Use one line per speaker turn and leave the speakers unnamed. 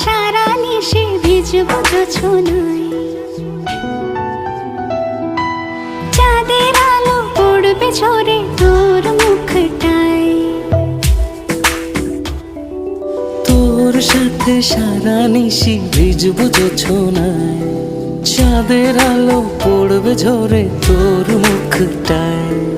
সারা নিশে ভিজবো জোছনায়। চাঁদের আলো পড়বে ঝরে তোর মুখটায়।
তোর সাথে সারা নিশি ভিজবো জোছনায়। চাঁদের আলো পড়বে ঝরে তোর মুখটায়।